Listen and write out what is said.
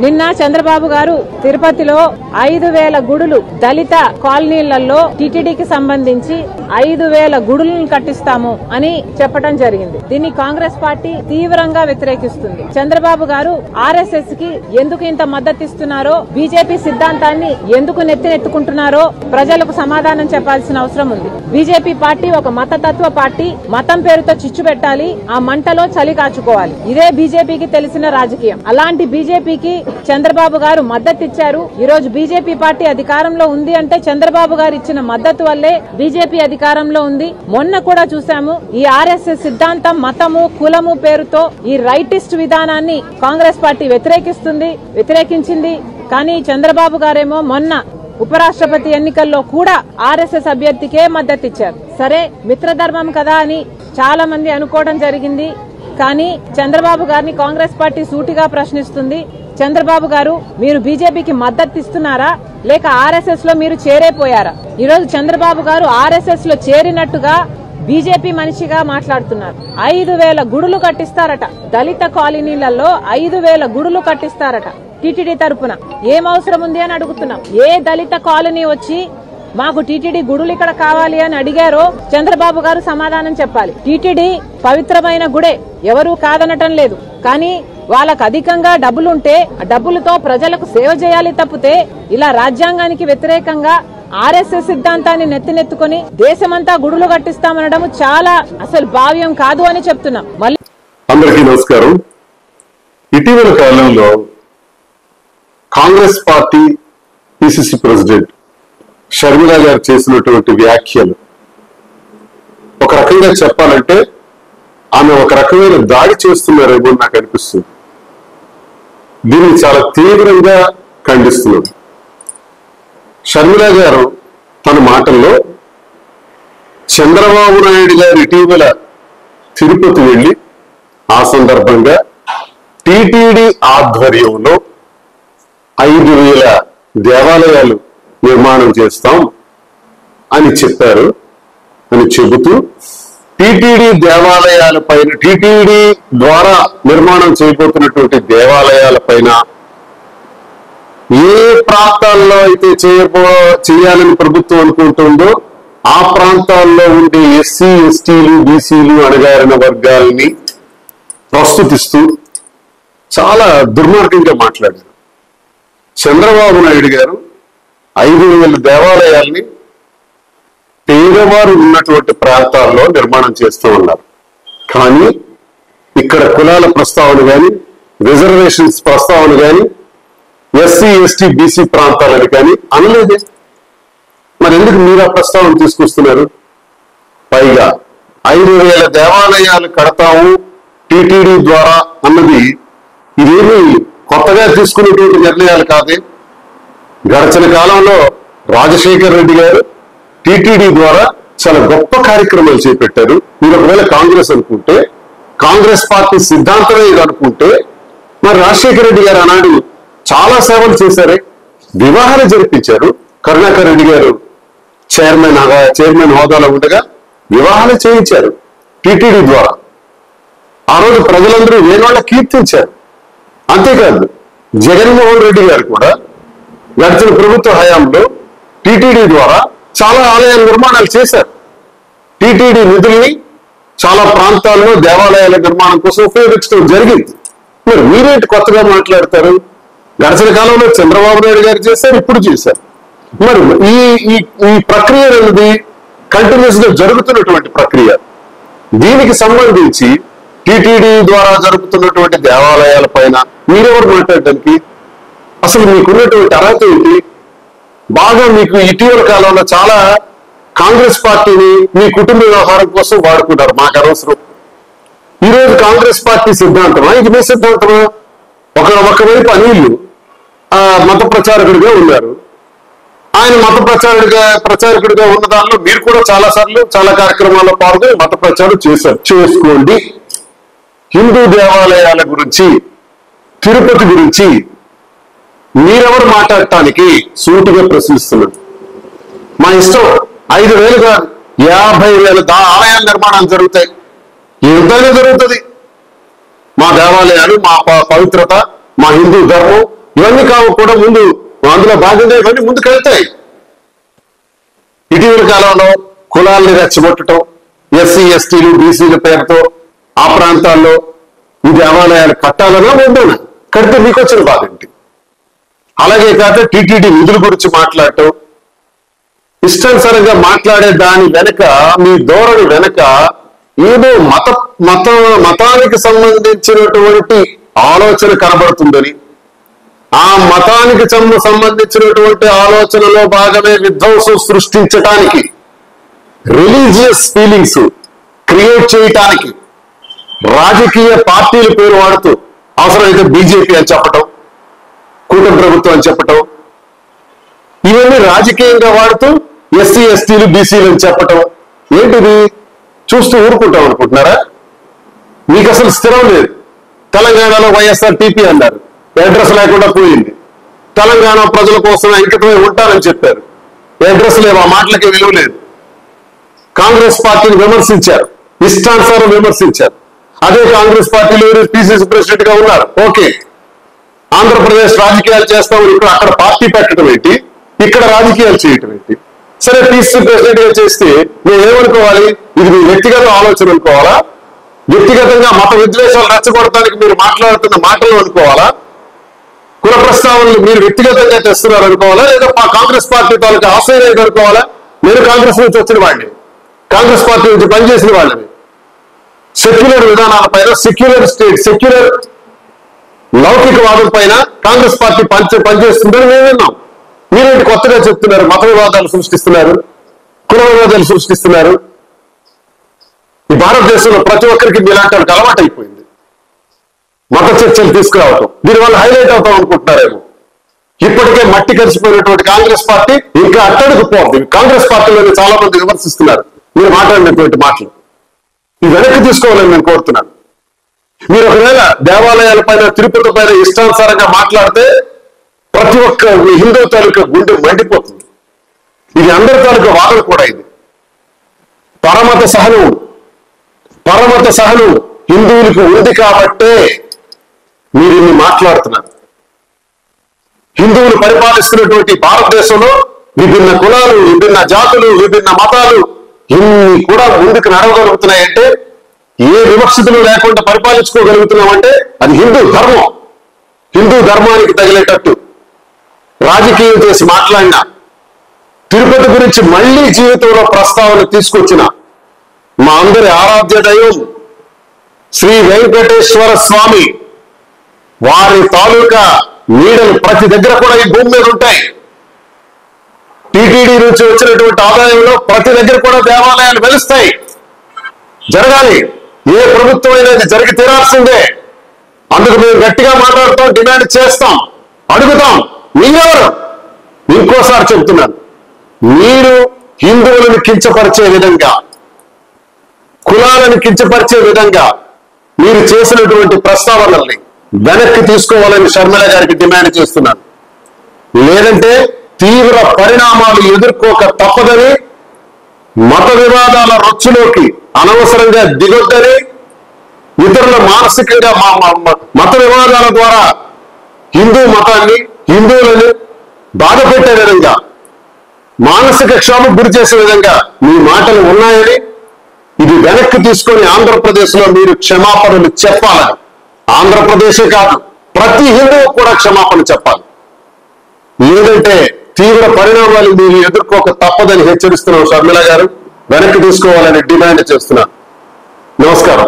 నిన్న చంద్రబాబు గారు తిరుపతిలో 5,000 గుడులు దళిత కాలనీలలో టీటీడీకి సంబంధించి 5,000 గుడులను కట్టిస్తాము అని చెప్పడం జరిగింది. దీన్ని కాంగ్రెస్ పార్టీ తీవ్రంగా వ్యతిరేకిస్తుంది. చంద్రబాబు గారు ఆర్ఎస్ఎస్ కి ఎందుకు ఇంత మద్దతు ఇస్తున్నారో, బీజేపీ సిద్ధాంతాన్ని ఎందుకు నెత్తినెత్తుకుంటున్నారో ప్రజలకు సమాధానం చెప్పాల్సిన అవసరం ఉంది. బీజేపీ పార్టీ ఒక మతతత్వ పార్టీ. మతం పేరుతో చిచ్చు పెట్టాలి, ఆ మంటలో చలి కాచుకోవాలి. ఇదే బీజేపీకి తెలిసిన రాజకీయం. అలాంటి బీజేపీకి చంద్రబాబు గారు మద్దతు ఇచ్చారు. ఈ రోజు బీజేపీ పార్టీ అధికారంలో ఉంది అంటే చంద్రబాబు గారు ఇచ్చిన మద్దతు వల్లే బీజేపీ అధికారంలో ఉంది. మొన్న కూడా చూసాము, ఈ ఆర్ఎస్ఎస్ సిద్ధాంతం మతము కులము పేరుతో ఈ రైటిస్ట్ విధానాన్ని కాంగ్రెస్ పార్టీ వ్యతిరేకించింది. కానీ చంద్రబాబు గారేమో మొన్న ఉపరాష్ట్రపతి ఎన్నికల్లో కూడా ఆర్ఎస్ఎస్ అభ్యర్థికే మద్దతు ఇచ్చారు. సరే, మిత్రధర్మం కదా అని చాలా మంది అనుకోవడం జరిగింది. కానీ చంద్రబాబు గారిని కాంగ్రెస్ పార్టీ సూటిగా ప్రశ్నిస్తుంది. చంద్రబాబు గారు, మీరు బీజేపీకి మద్దతు ఇస్తున్నారా లేక ఆర్ఎస్ఎస్ లో మీరు చేరైపోయారా? ఈ రోజు చంద్రబాబు గారు ఆర్ఎస్ఎస్ లో చేరినట్టుగా బీజేపీ మనిషిగా మాట్లాడుతున్నారు. 5,000 గుడులు కట్టిస్తారట, దళిత కాలనీలలో 5,000 గుడులు కట్టిస్తారట టీటీడీ తరపున. ఏం అవసరం ఉంది అని అడుగుతున్నాం. ఏ దళిత కాలనీ వచ్చి మాకు టీటీడీ గుడులు ఇక్కడ కావాలి అని అడిగారో చంద్రబాబు గారు సమాధానం చెప్పాలి. టీటీడీ పవిత్రమైన గుడే, ఎవరూ కాదనటం లేదు. కానీ వాళ్ళకు అధికంగా డబ్బులుంటే ఆ డబ్బులతో ప్రజలకు సేవ చేయాలి తప్పితే ఇలా రాజ్యాంగానికి వ్యతిరేకంగా ఆర్ఎస్ఎస్ సిద్ధాంతాన్ని నెత్తినెత్తుకుని దేశమంతా గుడులు కట్టిస్తామనడం చాలా అసలు భావ్యం కాదు అని చెప్తున్నాం. మళ్ళీ అందరికీ నమస్కారం. ఇటీవల కాలంలో Congress party PCC president Sharmila గారు చేసినటువంటి వ్యాఖ్యలు ఒక రకంగా చెప్పాలంటే ఆమె ఒక రకమైన దాడి చేస్తున్నారేమో నాకు అనిపిస్తుంది. దీన్ని చాలా తీవ్రంగా ఖండిస్తున్నారు. షర్మిల గారు తన మాటల్లో చంద్రబాబు నాయుడు గారు ఇటీవల తిరుపతి వెళ్లి ఆ సందర్భంగా టీటీడీ ఆధ్వర్యంలో 5,000 దేవాలయాలు నిర్మాణం చేస్తాం అని చెప్పారు అని చెబుతూ టీటీడీ దేవాలయాలపైన, టీటీడీ ద్వారా నిర్మాణం చేయబోతున్నటువంటి దేవాలయాలపైన ఏ ప్రాంతాల్లో అయితే చేయాలని ప్రభుత్వం అనుకుంటుందో ఆ ప్రాంతాల్లో ఉండే ఎస్సీ ఎస్టీలు బీసీలు అణగారిన వర్గాలని ప్రస్తుతిస్తూ చాలా దుర్మార్గంగా మాట్లాడారు. చంద్రబాబు నాయుడు గారు 5,000 దేవాలయాల్ని పేదవారు ఉన్నటువంటి ప్రాంతాల్లో నిర్మాణం చేస్తూ ఉన్నారు. కానీ ఇక్కడ కులాల ప్రస్తావన కానీ, రిజర్వేషన్స్ ప్రస్తావన కానీ, ఎస్సీ ఎస్టీ బీసీ ప్రాంతాలని కానీ అనలేదే. మరి ఎందుకు మీరు ఆ ప్రస్తావన తీసుకొస్తున్నారు? పైగా 5,000 దేవాలయాలు కడతాము టీటీడీ ద్వారా అన్నది ఇదేమీ కొత్తగా తీసుకునేటువంటి నిర్ణయాలు కాదే. గడచిన కాలంలో రాజశేఖర్ రెడ్డి గారు టీటీడీ ద్వారా చాలా గొప్ప కార్యక్రమాలు చేపట్టారు. మీరు ఒకవేళ కాంగ్రెస్ అనుకుంటే, కాంగ్రెస్ పార్టీ సిద్ధాంతమే ఇది అనుకుంటే, మరి రాజశేఖర రెడ్డి గారు ఆనాడు చాలా సేవలు చేశారే. వివాహాలు జరిపించారు. కరుణాకర్ రెడ్డి గారు చైర్మన్ హోదాలో ఉండగా వివాహాలు చేయించారు టీటీడీ ద్వారా. ఆ రోజు ప్రజలందరూ వేణోళ్ళ కీర్తించారు. అంతేకాదు, జగన్మోహన్ రెడ్డి గారు కూడా గడిచిన ప్రభుత్వ హయాంలో టీటీడీ ద్వారా చాలా ఆలయాల నిర్మాణాలు చేశారు. టీటీడీ నిధుల్ని చాలా ప్రాంతాల్లో దేవాలయాల నిర్మాణం కోసం ఉపయోగించడం జరిగింది. మరి మీరేంటి కొత్తగా మాట్లాడతారు? గడిచిన కాలంలో చంద్రబాబు నాయుడు గారు చేశారు, ఇప్పుడు చేశారు. మరి ఈ ప్రక్రియ అనేది కంటిన్యూస్ గా జరుగుతున్నటువంటి ప్రక్రియ. దీనికి సంబంధించి టీటీడీ ద్వారా జరుగుతున్నటువంటి దేవాలయాల పైన మీరెవరు మాట్లాడడానికి? అసలు మీకున్నటువంటి అర్హత ఏంటి? బాగా మీకు ఇటీవల కాలంలో చాలా కాంగ్రెస్ పార్టీని మీ కుటుంబ వ్యవహారం కోసం వాడుకున్నారు. మాకు అనవసరం. ఈరోజు కాంగ్రెస్ పార్టీ సిద్ధాంతమా, ఇది మీ సిద్ధాంతమా? ఒకవైపు అనిల్ మత ప్రచారకుడిగా ఉన్నారు. ఆయన మత ప్రచారకుడిగా ఉన్న దానిలో మీరు కూడా చాలా సార్లు చాలా కార్యక్రమాల్లో పాల్గొని మత ప్రచారం చేశారు. చేసుకోండి. హిందూ దేవాలయాల గురించి, తిరుపతి గురించి మీరెవరు మాట్లాడటానికి సూటిగా ప్రశ్నిస్తున్నారు. మా ఇష్టం. 5,000 కాదు, 50,000 ఆలయాల నిర్మాణాలు జరుగుతాయి. ఎంతైనా జరుగుతుంది. మా దేవాలయాలు, మా పవిత్రత, మా హిందూ ధర్మం, ఇవన్నీ కూడా ముందు అందులో భాగంగా ఇవన్నీ ముందుకు వెళ్తాయి. ఇటీవల కాలంలో కులాల్ని రెచ్చగొట్టడం, ఎస్సీ ఎస్టీలు బీసీల పేరుతో ఆ ప్రాంతాల్లో ఈ దేవాలయాలు కట్టాలన్నా ఉండవునా, కడితే మీకు వచ్చిన బాధ ఏంటి? అలాగే కాక టీటీడీ నిధుల గురించి మాట్లాడటం, ఇష్టానుసారంగా మాట్లాడే దాని వెనక మీ ధోరణి వెనక ఏదో మతానికి సంబంధించినటువంటి ఆలోచన కనబడుతుందని, ఆ మతానికి సంబంధించినటువంటి ఆలోచనలో భాగమే విధ్వంసం సృష్టించటానికి, రిలీజియస్ ఫీలింగ్స్ క్రియేట్ చేయటానికి రాజకీయ పార్టీల పేరు వాడుతూ అవసరమైతే బీజేపీ అని చెప్పటం, కూటమి ప్రభుత్వం అని చెప్పటం, ఇవన్నీ రాజకీయంగా వాడుతూ ఎస్సీ ఎస్టీలు బీసీలు అని చెప్పటం ఏంటిది? చూస్తూ ఊరుకుంటాం అనుకుంటున్నారా? మీకు అసలు స్థిరం లేదు. తెలంగాణలో వైఎస్ఆర్ టీపీ అన్నారు, అడ్రస్ లేకుండా పోయింది. తెలంగాణ ప్రజల కోసం అంకితమై ఉంటారని చెప్పారు, అడ్రస్ లేవు, ఆ మాటలకి విలువ లేదు. కాంగ్రెస్ పార్టీని విమర్శించారు, ఇష్టానుసారం విమర్శించారు. అదే కాంగ్రెస్ పార్టీలో పిసిసి ప్రెసిడెంట్ గా ఉన్నారు. ఓకే, ఆంధ్రప్రదేశ్ రాజకీయాలు చేస్తామని ఇక్కడ అక్కడ పార్టీ పెట్టడం ఏంటి, ఇక్కడ రాజకీయాలు చేయటం ఏంటి? సరే, పిసిసి ప్రెసిడెంట్ గా చేస్తే మేము ఏమనుకోవాలి? ఇది మీ వ్యక్తిగత ఆలోచన అనుకోవాలా? వ్యక్తిగతంగా మత విద్వేషాలు రెచ్చగొడటానికి మీరు మాట్లాడుతున్న మాటలు అనుకోవాలా? కుల ప్రస్తావనలు మీరు వ్యక్తిగతంగా తెస్తున్నారు అనుకోవాలా? లేదా కాంగ్రెస్ పార్టీ తాలూకా ఆశయం అనుకోవాలా? నేను కాంగ్రెస్ నుంచి వచ్చిన వాడిని, కాంగ్రెస్ పార్టీ నుంచి పనిచేసిన వాళ్ళని. సెక్యులర్ విధానాల పైన, సెక్యులర్ స్టేట్, సెక్యులర్ లౌకికవాదం పైన కాంగ్రెస్ పార్టీ పనిచేస్తుందని మేము విన్నాం. మీరేంటి కొత్తగా చెప్తున్నారు? మత వివాదాలు సృష్టిస్తున్నారు, కుల వివాదాలు సృష్టిస్తున్నారు. ఈ భారతదేశంలో ప్రతి ఒక్కరికి మీలాంటి వాళ్ళకి అలవాటు అయిపోయింది మత చర్చలు తీసుకురావటం. దీనివల్ల హైలైట్ అవుతాం అనుకుంటున్నారేమో. ఇప్పటికే మట్టి కలిసిపోయినటువంటి కాంగ్రెస్ పార్టీ ఇంకా అట్టడుగు పోతుంది. కాంగ్రెస్ పార్టీలోనే చాలా మంది విమర్శిస్తున్నారు మీరు మాట్లాడినటువంటి మాటలు. ఇది వెనక్కి తీసుకోవాలని నేను కోరుతున్నాను. మీరు ఒకవేళ దేవాలయాల పైన, తిరుపతి పైన ఇష్టానుసారంగా మాట్లాడితే ప్రతి ఒక్క హిందూ తాలూకా గుండె మండిపోతుంది. ఇది అందరి తాలూకా వాదన కూడా. ఇది పరమత సహనం హిందువులకు ఉంది కాబట్టే మీరు ఇన్ని మాట్లాడుతున్నారు. హిందువులు పరిపాలిస్తున్నటువంటి భారతదేశంలో విభిన్న కులాలు, విభిన్న జాతులు, విభిన్న మతాలు ఇన్ని కూడా ముందుకు నడవగలుగుతున్నాయంటే, ఏ వివక్షతలు లేకుండా పరిపాలించుకోగలుగుతున్నామంటే అది హిందూ ధర్మం. హిందూ ధర్మానికి తగిలేటట్టు రాజకీయం చేసి మాట్లాడిన, తిరుపతి గురించి మళ్లీ జీవితంలో ప్రస్తావన తీసుకొచ్చిన మా అందరి ఆరాధ్య దైవం శ్రీ వెంకటేశ్వర స్వామి వారి తాలూకా నీడలు ప్రతి దగ్గర కూడా ఈ భూమి మీద ఉంటాయి. టీటీడీ నుంచి వచ్చినటువంటి ఆదాయంలో ప్రతి దగ్గర కూడా దేవాలయాలు వెలుస్తాయి. జరగాలి. ఏ ప్రభుత్వం అయినా జరిగి తీరాల్సిందే. అందుకు మేము గట్టిగా మాట్లాడుతాం, డిమాండ్ చేస్తాం, అడుగుతాం. మీరెవరు? ఇంకోసారి చెబుతున్నాను, మీరు హిందువులను కించపరిచే విధంగా, కులాలను కించపరిచే విధంగా మీరు చేసినటువంటి ప్రస్తావనల్ని వెనక్కి తీసుకోవాలని షర్మిల గారికి డిమాండ్ చేస్తున్నాను. లేదంటే తీవ్ర పరిణామాలు ఎదుర్కోక తప్పదని, మత వివాదాల రొచ్చులోకి అనవసరంగా దిగొద్దని, ఇతరుల మానసికంగా మత వివాదాల ద్వారా హిందూ మతాన్ని, హిందువులను బాధ పెట్టే విధంగా, మానసిక క్షోభకు గురి చేసే విధంగా మీ మాటలు ఉన్నాయని, ఇది వెనక్కి తీసుకొని ఆంధ్రప్రదేశ్ లో మీరు క్షమాపణలు చెప్పాలని, ఆంధ్రప్రదేశే కాదు ప్రతి హిందువు కూడా క్షమాపణ చెప్పాలి. లేదంటే తీవ్ర పరిణామాలు మీరు ఎదుర్కోక తప్పదని హెచ్చరిస్తున్నాం. షర్మిల గారు వెనక్కి తీసుకోవాలని డిమాండ్ చేస్తున్నాను. నమస్కారం.